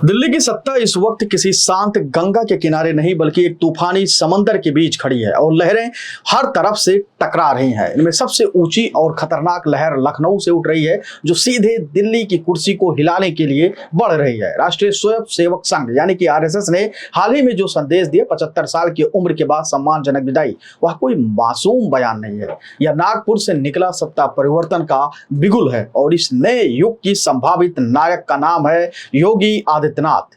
दिल्ली की सत्ता इस वक्त किसी शांत गंगा के किनारे नहीं बल्कि एक तूफानी समंदर के बीच खड़ी है और लहरें हर तरफ से टकरा रही हैं। इनमें सबसे ऊंची और खतरनाक लहर लखनऊ से उठ रही है, जो सीधे दिल्ली की कुर्सी को हिलाने के लिए बढ़ रही है। राष्ट्रीय स्वयं सेवक संघ यानी कि आरएसएस ने हाल ही में जो संदेश दिया, 75 साल की उम्र के बाद सम्मानजनक विदाई, वह कोई मासूम बयान नहीं है। यह नागपुर से निकला सत्ता परिवर्तन का बिगुल है और इस नए युग की संभावित नायक का नाम है योगी आदित्यनाथ।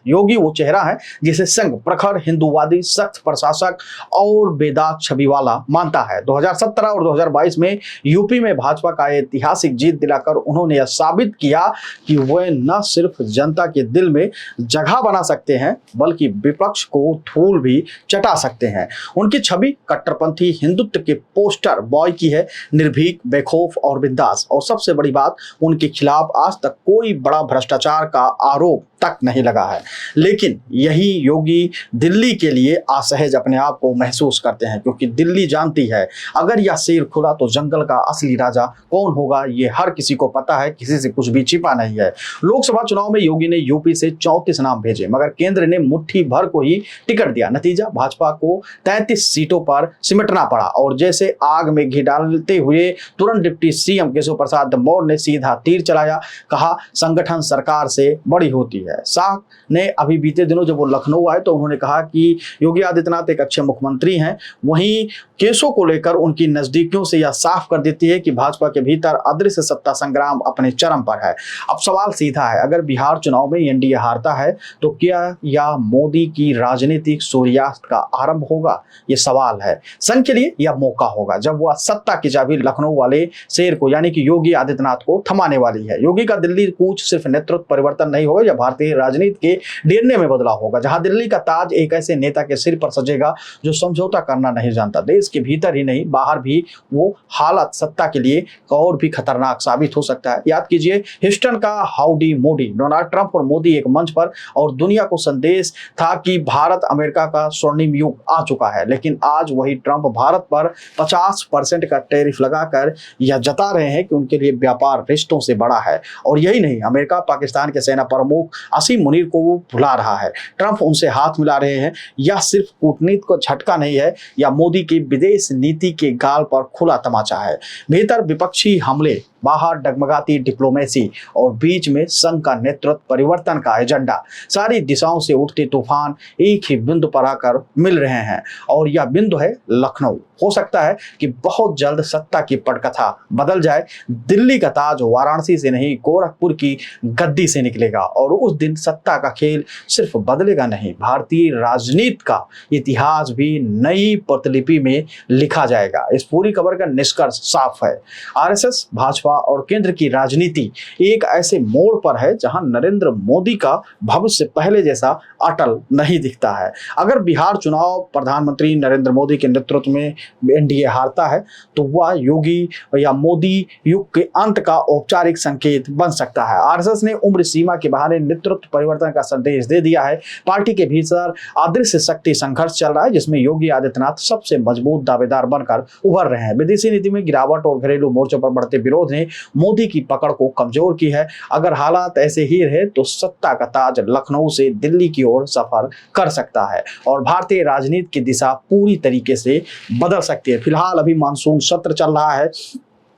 योगी वो चेहरा है जिसे संघ प्रखर हिंदूवादी, सख्त प्रशासक और बेदाग छवि वाला मानता है। 2017 और 2022 में यूपी में भाजपा का ऐतिहासिक जीत दिलाकर उन्होंने यह साबित किया कि वे न सिर्फ जनता के दिल में जगह बना सकते हैं बल्कि विपक्ष को धूल भी चटा सकते हैं। उनकी छवि कट्टरपंथी हिंदुत्व के पोस्टर बॉय की है, निर्भीक, बेखौफ और बिंदास। और सबसे बड़ी बात, उनके खिलाफ आज तक कोई बड़ा भ्रष्टाचार का आरोप तक नहीं लगा है। लेकिन यही योगी दिल्ली के लिए असहज अपने आप को महसूस करते हैं, क्योंकि दिल्ली जानती है अगर यह शेर खुला तो जंगल का असली राजा कौन होगा ये हर किसी को पता है, किसी से कुछ भी छिपा नहीं है। लोकसभा चुनाव में योगी ने यूपी से 34 नाम भेजे, मगर केंद्र ने मुट्ठी भर को ही टिकट दिया। नतीजा, भाजपा को 33 सीटों पर सिमटना पड़ा और जैसे आग में घी डालते हुए तुरंत डिप्टी सीएम केशव प्रसाद मौर्य ने सीधा तीर चलाया। कहा, संगठन सरकार से बड़ी होती है। शाह ने अभी बीते दिनों जब वो लखनऊ आए तो उन्होंने कहा कि योगी आदित्यनाथ एक अच्छे मुख्यमंत्री हैं। वहीं केसों को लेकर उनकी नजदीकियों से यह साफ कर देती है कि भाजपा के भीतर अदृश्य सत्ता संग्राम अपने चरम पर है। अब सवाल सीधा है, अगर बिहार चुनाव में एनडीए हारता है तो क्या यह मोदी की राजनीतिक सूर्यास्त का आरंभ होगा? ये सवाल है। संघ के लिए यह मौका होगा जब वह सत्ता की चाबी लखनऊ वाले शेर को यानी कि योगी आदित्यनाथ को थमाने वाली है। योगी का दिल्ली कूच सिर्फ नेतृत्व परिवर्तन नहीं होगा, यह भारतीय राजनीति के डीएनए में बदलाव होगा, जहां दिल्ली का ताज एक ऐसे नेता के सिर पर सजेगा जो समझौता करना नहीं जानता। देश के भीतर ही नहीं, बाहर भी वो हालत सत्ता के लिए और भी खतरनाक साबित हो सकता है। याद कीजिए ह्यूस्टन का हाउडी मोदी, डोनाल्ड ट्रंप और मोदी एक मंच पर और दुनिया को संदेश था कि भारत अमेरिका का स्वर्णिम युग आ चुका है। लेकिन आज वही ट्रंप भारत पर 50% का टैरिफ लगाकर यह जता रहे हैं कि उनके लिए व्यापार रिश्तों से बड़ा है। और यही नहीं, अमेरिका पाकिस्तान के सेना प्रमुख असीम मुनीर को वो भुला रहा है, ट्रंप उनसे हाथ मिला रहे हैं। यह सिर्फ कूटनीति को झटका नहीं है, यह मोदी की विदेश नीति के गाल पर खुला तमाचा है। भीतर विपक्षी हमले, बाहर डगमगाती डिप्लोमेसी और बीच में संघ का नेतृत्व परिवर्तन का एजेंडा। सारी दिशाओं से उठते तूफान एक ही बिंदु पर आकर मिल रहे हैं और यह बिंदु है लखनऊ। हो सकता है कि बहुत जल्द सत्ता की पटकथा बदल जाए। दिल्ली का ताज वाराणसी से नहीं, गोरखपुर की गद्दी से निकलेगा और उस दिन सत्ता का खेल सिर्फ बदलेगा नहीं, भारतीय राजनीति का इतिहास भी नई प्रतिलिपि में लिखा जाएगा। इस पूरी खबर का निष्कर्ष साफ है, आरएसएस, भाजपा और केंद्र की राजनीति एक ऐसे मोड़ पर है जहां नरेंद्र मोदी का भविष्य पहले जैसा अटल नहीं दिखता है। अगर बिहार चुनाव प्रधानमंत्री नरेंद्र मोदी के नेतृत्व में एनडीए हारता है तो वह योगी या मोदी युग के अंत का औपचारिक संकेत बन सकता है। आरएसएस ने उम्र सीमा के बहाने नेतृत्व परिवर्तन का संदेश दे दिया है। पार्टी के भीतर अदृश्य शक्ति संघर्ष चल रहा है जिसमें योगी आदित्यनाथ सबसे मजबूत दावेदार बनकर उभर रहे हैं। विदेशी नीति में गिरावट और घरेलू मोर्चों पर बढ़ते विरोध ने मोदी की पकड़ को कमजोर की है। अगर हालात ऐसे ही रहे तो सत्ता का ताज लखनऊ से दिल्ली की ओर सफर कर सकता है और भारतीय राजनीति की दिशा पूरी तरीके से बदल सकती है। फिलहाल अभी मानसून सत्र चल रहा है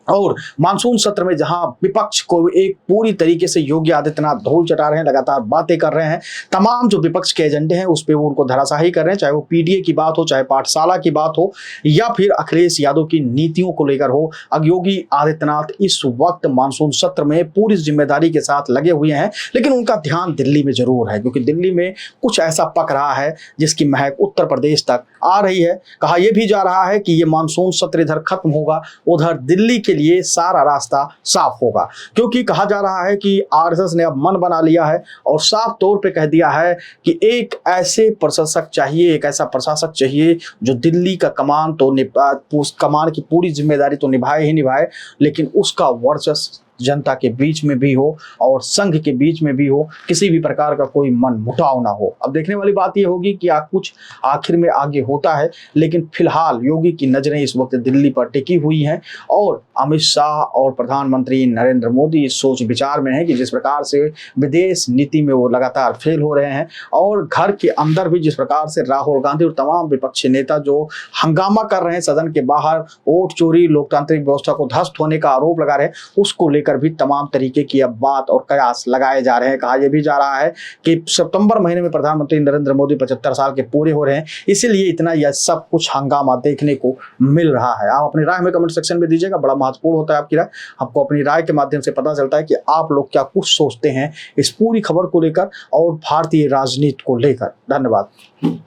और मानसून सत्र में जहां विपक्ष को एक पूरी तरीके से योगी आदित्यनाथ धूल चटा रहे हैं, लगातार बातें कर रहे हैं, तमाम जो विपक्ष के एजेंडे हैं उस पे वो उनको धराशाही कर रहे हैं, चाहे वो पीडीए की बात हो, चाहे पाठशाला की बात हो या फिर अखिलेश यादव की नीतियों को लेकर हो। अब योगी आदित्यनाथ इस वक्त मानसून सत्र में पूरी जिम्मेदारी के साथ लगे हुए हैं, लेकिन उनका ध्यान दिल्ली में जरूर है, क्योंकि दिल्ली में कुछ ऐसा पक रहा है जिसकी महक उत्तर प्रदेश तक आ रही है। कहा यह भी जा रहा है कि ये मानसून सत्र इधर खत्म होगा, उधर दिल्ली के लिए सारा रास्ता साफ होगा, क्योंकि कहा जा रहा है कि आरएसएस ने अब मन बना लिया है और साफ तौर पे कह दिया है कि एक ऐसे प्रशासक चाहिए, एक ऐसा प्रशासक चाहिए जो दिल्ली का कमान की पूरी जिम्मेदारी तो निभाए ही निभाए, लेकिन उसका वर्चस्व जनता के बीच में भी हो और संघ के बीच में भी हो, किसी भी प्रकार का कोई मन मुटाव ना हो। अब देखने वाली बात यह होगी कि कुछ आखिर में आगे होता है, लेकिन फिलहाल योगी की नजरें इस वक्त दिल्ली पर टिकी हुई हैं और अमित शाह और प्रधानमंत्री नरेंद्र मोदी इस सोच विचार में है कि जिस प्रकार से विदेश नीति में वो लगातार फेल हो रहे हैं और घर के अंदर भी जिस प्रकार से राहुल गांधी और तमाम विपक्षी नेता जो हंगामा कर रहे हैं सदन के बाहर, वोट चोरी, लोकतांत्रिक व्यवस्था को ध्वस्त होने का आरोप लगा रहे हैं, उसको लेकर भी तमाम तरीके की अब बात और कयास लगाए जा रहे हैं। कहा यह भी जा रहा है कि सितंबर महीने में प्रधानमंत्री नरेंद्र मोदी 75 साल के पूरे हो रहे हैं, इसीलिए इतना यह सब कुछ हंगामा देखने को मिल रहा है। आप अपनी राय हमें कमेंट सेक्शन में दीजिएगा, बड़ा महत्वपूर्ण होता है आपकी राय। आपको अपनी राय के माध्यम से पता चलता है कि आप लोग क्या कुछ सोचते हैं इस पूरी खबर को लेकर और भारतीय राजनीति को लेकर। धन्यवाद।